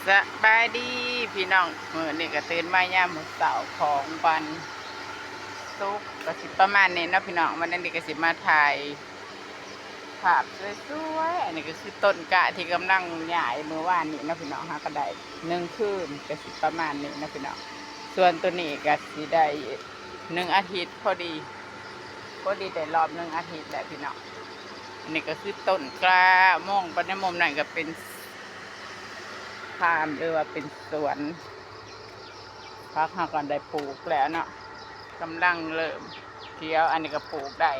สบายดีพี่น้องนี่ก็ตื่นมายามเสาร์ของวันศุกร์ก็สิประมาณนี้เนาะพี่น้องวันนั้นนี่ก็สิมาถ่ายภาพสวยๆอันนี้ก็คือต้นกะที่กำลังใหญ่เมื่อวานนี้เนาะพี่น้องฮะก็ได้1 คืนก็สิประมาณนี้นะพี่น้องส่วนตัวนี้ก็สิได้1 อาทิตย์พอดีได้รอบ1 อาทิตย์แหละพี่น้องอันนี้ก็คือต้นกล้ามองไปในมุมนั้นก็เป็นฟาร์มหรือว่าเป็นสวนพักหาก่อนได้ปลูกแล้วเนาะกำลังเริ่มเที่ยวอันนี้ก็ปลูกได้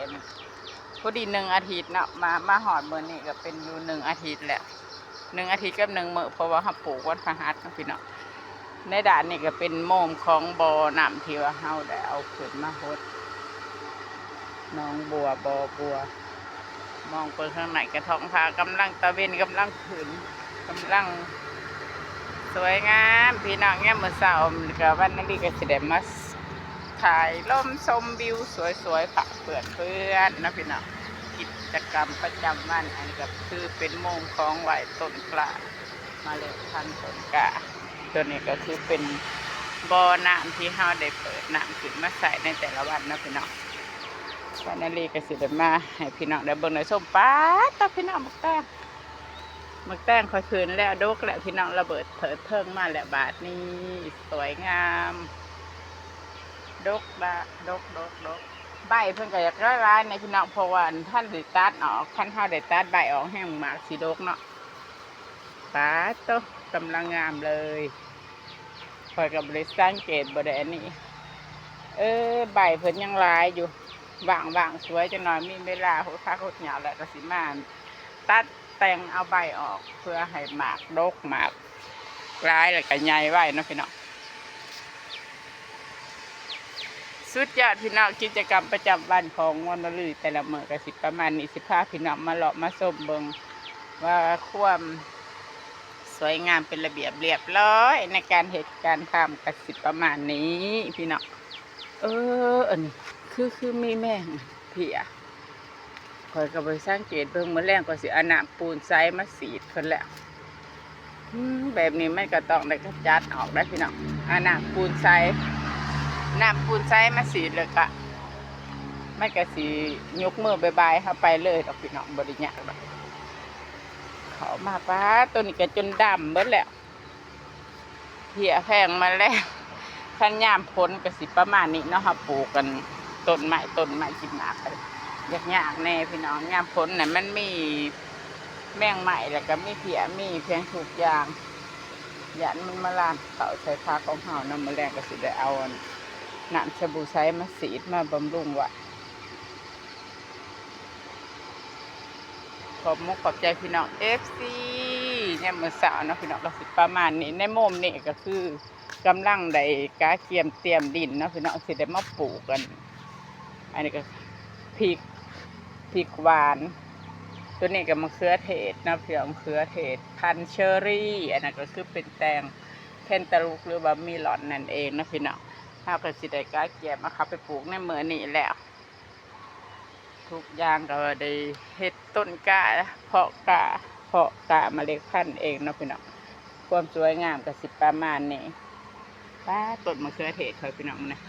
พอดี1 อาทิตย์เนาะมาหอดเบอร์นี่ก็เป็นอยู่1 อาทิตย์แหละ1 อาทิตย์กับ1 มื้อเพราะว่าเขาปลูกวันพฤหัสนะพี่เนาะในด่านนี่ก็เป็นโมมของบ่อน้ำที่ว่าเขาได้เอาขึ้นมาฮดน้องบัวบ่อบัวมองไปข้างในกระท้องฟ้ากำลังตะเวนกำลังขึ้นกำลังสวยงามพี่น้องเนี่ยเมื่อเช้ากับวันนี้ก็จะได้มาถ่ายร่มชมวิวสวยๆฝากเพื่อนนะพี่น้องกิจกรรมประจำวันอันนี้ก็คือเป็นโมงของไหวต้นกล้ามาเลยพันต้นกล้าตัวนี้ก็คือเป็นบ่อน้ำที่เราได้เปิดน้ำขึ้นมาใส่ในแต่ละวันนะพี่น้องวันนี้ก็จะได้มาให้พี่น้องได้เบิ่งในส้มป้าตาพี่น้องบักแต้งค่อยคืนแล้วดกแล้วพี่น้องระเบิดเถิดเทิงมาแล้วบาทนี้สวยงามดกใบเพิ่นก็อยากร้ายในพี่น้องเพราะว่าท่านได้ตัดออกท่านเข้าได้ตัดใบออกแห้งหมากสีดกเนาะป้าโตกำลังงามเลยคอยกับบริษัทเกตบริเวณนี้ใบเพิ่นยังร้ายอยู่ว่างสวยจะหน่อยมีเวลาหัวพักหัวเหนียวแล้วก็สิมาตัดแต่งเอาใบออกเพื่อให้หมากดกหมากร้ายแล้วก็ใหญ่ไว้นะพี่น้องสุดยอดพี่น้องกิจกรรมประจำวันของวันละลือแต่ละมื้อก็สิประมาณนี้15พี่น้องมาเลาะมาชมเบิ่งว่าความสวยงามเป็นระเบียบเรียบร้อยในการเหตุการณ์ทำก็สิประมาณนี้พี่น้องอันนี้คือมีแม่งเพียคอยกับไปสร้างเกตเบิ่งมื้อแรงก็สิเอาน้ำปูนใส่มาสีดเพิ่นแล้วแบบนี้ไม่ก็ต้องได้กระจัดออกได้พี่น้องเอาน้ำปูนใส่มาสีดเลยกะไม่ก็สิยกมือบายๆเข้าไปเลยดอกพี่น้องบ่ได้ยากดอกเขามาป้าตัวนี้ก็จนดำเบิดแล้วเพียแพงมาแล้วคันยามพ้นก็สิประมาณนี้เนาะค่ะปลูกกันต้นไม้กินหมากยากแน่พี่น้องยามพ้นน่ะมันมีแมงใหม่แล้วก็มีเพียมีเพียงทุกอย่างยันมันมาลานเขาใส่ผ้าของเฮาน้ำมะแรงก็สิได้เอาน้ำสบู่ใช้มาสีดมาบำรุงไว้ขอบใจพี่น้อง FC เนี่ยเมื่อเช้าเนาะพี่น้องก็สิประมาณนี้ในมุมนี้ก็คือกำลังได้กาเตรียมดินเนาะพี่น้องสิได้มาปลูกกันอันนี้ก็พริกหวานตัวนี้ก็มะเขือเทศนะพี่น้องมะเขือเทศพันธุ์เชอรี่อันนั้นก็คือเป็นแตงเพนตาลูกหรือว่ามีหลอนนั่นเองนะพี่น้องถ้าก็สิได้กาเก็บมาขับไปปลูกในเมื่อนี้แล้วทุกอย่างก็ได้เฮ็ดต้นกะเพาะกะเมล็ดพันธุ์เองเนาะพี่น้องความสวยงามก็สิประมาณนี้ป้าต้นมะเขือเทศเขาพี่น้องนะ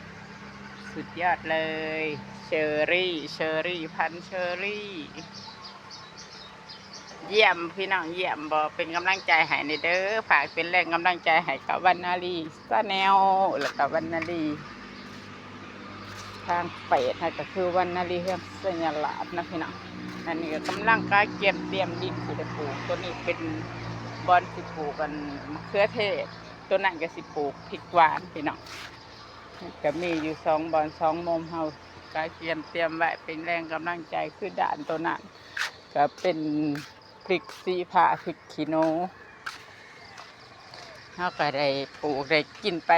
สุดยอดเลยเชอรี่พันธุ์เชอรี่เยี่ยมพี่น้องเยี่ยมบอกเป็นกำลังใจให้ในเด้อฝากเป็นแรงกำลังใจให้กับวรรณาลีซาแนลแล้วก็วรรณาลีทางเฟซก็คือวรรณาลีเฮือมสัญลักษณ์นะพี่น้องอันนี้ก็กำลังการเตรียมดินสิได้ปลูกตัวนี้เป็นบอนสิปลูกกันมะเขือเทศตัวนั้นก็สิปลูกพริกหวานพี่น้องก็มีอยู่2 บอน2 มุมเฮาการเตรียมไว้เป็นแรงกำลังใจคือด่านตัวนั้นก็เป็นพริกสีผ้าพริกขี้หนูเขาก็ได้ปลูกได้กินไป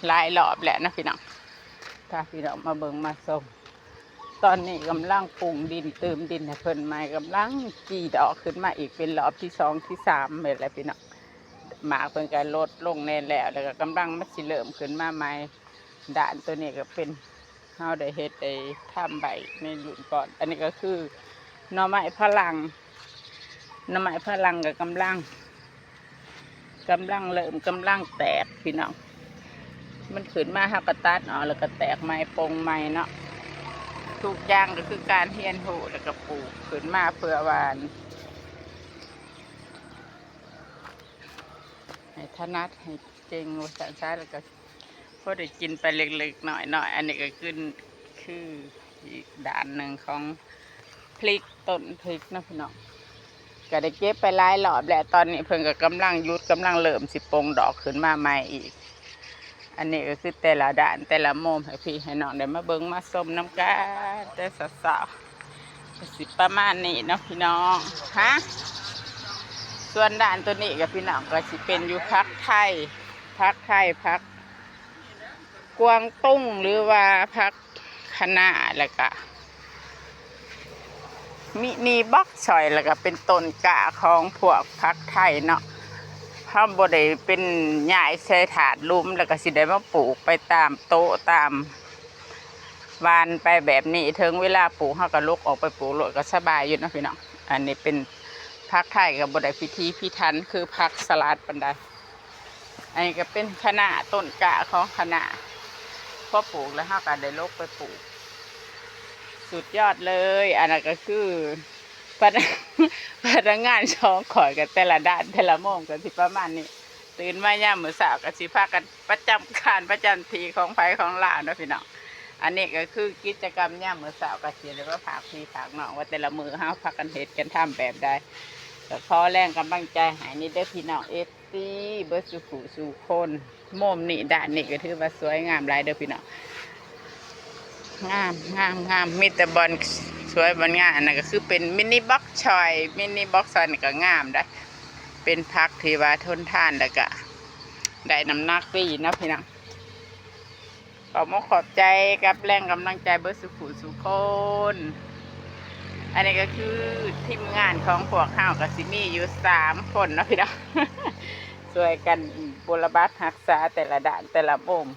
หลายรอบแล้วนะพี่น้องถ้าพี่น้องมาเบิ่งมาชมตอนนี้กำลังปรุงดินเติมดินให้เพิ่นใหม่กำลังกี่ดอกขึ้นมาอีกเป็นรอบที่2ที่3เลยแหละพี่น้องหมากเพิ่นก็ลดลงแน่แล้วก็กำลังมันสิเริ่มขึ้นมาใหม่ด่านตัวนี้ก็เป็นเฮาได้เฮ็ดได้ทำใบในรุ่นก่อนอันนี้ก็คือหน่อไม้ฝรั่งก็กำลัง กำลังเริ่มกำลังแตกพี่น้องมันขึ้นมาฮักกระตัดออกแล้วก็แตกใหม่ปงใหม่เนาะทุกอย่างก็คือการเฮียนหูแล้วก็ปลูกขึ้นมาเพื่อวานให้ถนัดให้เก่งภาษาใช้แล้วก็พอได้กินไปเล็กๆหน่อยๆอันนี้ก็คืออีกด่านหนึ่งของพริกต้นพริกนะพี่น้องก็ได้เก็บไปหลายรอบแล้วตอนนี้เพิ่งก็กำลังยุดกำลังเริ่มสิปงดอกขึ้นมาใหม่อีกอันนี้ก็คือแต่ละด่านแต่ละมุมให้พี่ให้น้องได้มาเบิ้งมาชมน้ำกันแต่สาวๆสิประมาณนี้เนาะพี่น้องฮะส่วนด่านตัวนี้กับพี่น้องก็สิเป็นอยู่พักไทยพักกวางตุ้งหรือว่าพักคะน้าแล้วก็มินิบ็อกซอยแล้วก็เป็นต้นกะของพวกพักไทยเนาะถ้าบ่ได้เป็นหญ้าใส่ถาดลุ่มแล้วก็สิได้มาปลูกไปตามโต๊ะตามวานไปแบบนี้ถึงเวลาปลูกเฮาก็ลุกออกไปปลูกโลดก็สบายอยู่นะพี่น้องอันนี้เป็นพักไทยกับบ่ได้พิธีพิถันคือพักสลัดปานใดอันนี้ก็เป็นคะน้าต้นกะของคะน้าพอปลูกแล้วเฮาก็ได้ลุกไปปลูกสุดยอดเลยอันนั้นก็คือพนักงานช่องข่อยกับแต่ละด้านแต่ละโมงกันที่ประมาณนี้ตื่นมาย่ามมื้อเช้าก็สิพากันประจำการประจำทีของไผของลาวเนาะพี่น้องอันนี้ก็คือกิจกรรมย่ามมื้อเช้าก็สิได้มาฝากพี่ฝากน้องว่าแต่ละมื้อเฮาพากันเฮ็ดกันทำแบบใดก็ขอแรงกำลังใจให้นี่เด้อพี่น้อง FC เบิดสุขุสู่คนมุมนี้ด้านนี้ก็ถือว่าสวยงามหลายเด้อพี่น้องงามมีแต่บอลสวยบอลงามนั่นก็คือเป็นมินิบ็อกชอยนี่ก็งามได้เป็นพักที่ว่าทนทานแล้วก็ได้น้ำหนักดีนะพี่น้องขอบใจกับแรงกำลังใจเบิร์สุขุสุคนอันนี้ก็คือทีมงานของพวกข้าวกับซิมี่อยู่3 คนนะพี่น้องช่วยกันบูรณะรักษาแต่ละด่านแต่ละมุม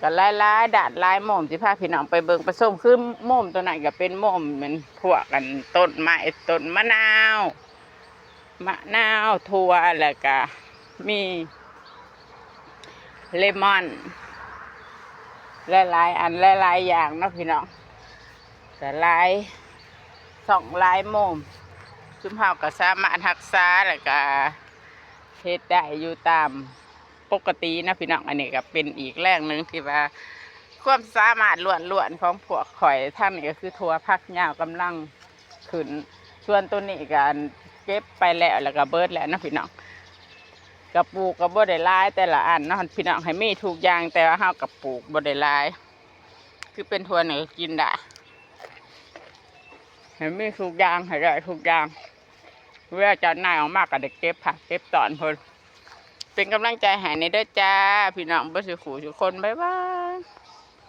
ก็หลายด่านหลายมุมที่พาพี่น้องไปเบิ่งผสมคือมุมตัวไหนก็เป็นมุมเหมือนพวกกันต้นไม้ต้นมะนาวถั่วแล้วก็มีเลมอนหลายอันหลายอย่างนะพี่น้องแต่หลายมุมชุมเฮาก็สามารถรักษาแล้วก็เฮ็ดได้อยู่ตามปกตินะพี่น้องอันนี้ก็เป็นอีกแรงหนึ่งที่ว่าความสามารถล้วนของพวกข่อยท่านนี่ก็คือถั่วผักยาวกำลังขึ้นส่วนตัวนี้ก็เก็บไปแล้วก็เบิดแล้วนะพี่น้องกับปลูกกับบ่ได้หลายแต่ละอันนะพี่น้องให้มีทุกอย่างแต่ว่าเฮากับปลูกบ่ได้หลายคือเป็นถั่วเหนือกินได้ให้มีทุกอย่างให้ได้ทุกอย่างเวลาจะนายออกมากก็ได้เก็บผักเก็บตอนเพิ่นเป็นกำลังใจให้ในเด้อจ้าพี่น้องบ่สิขู่ทุกคนบ๊ายบาย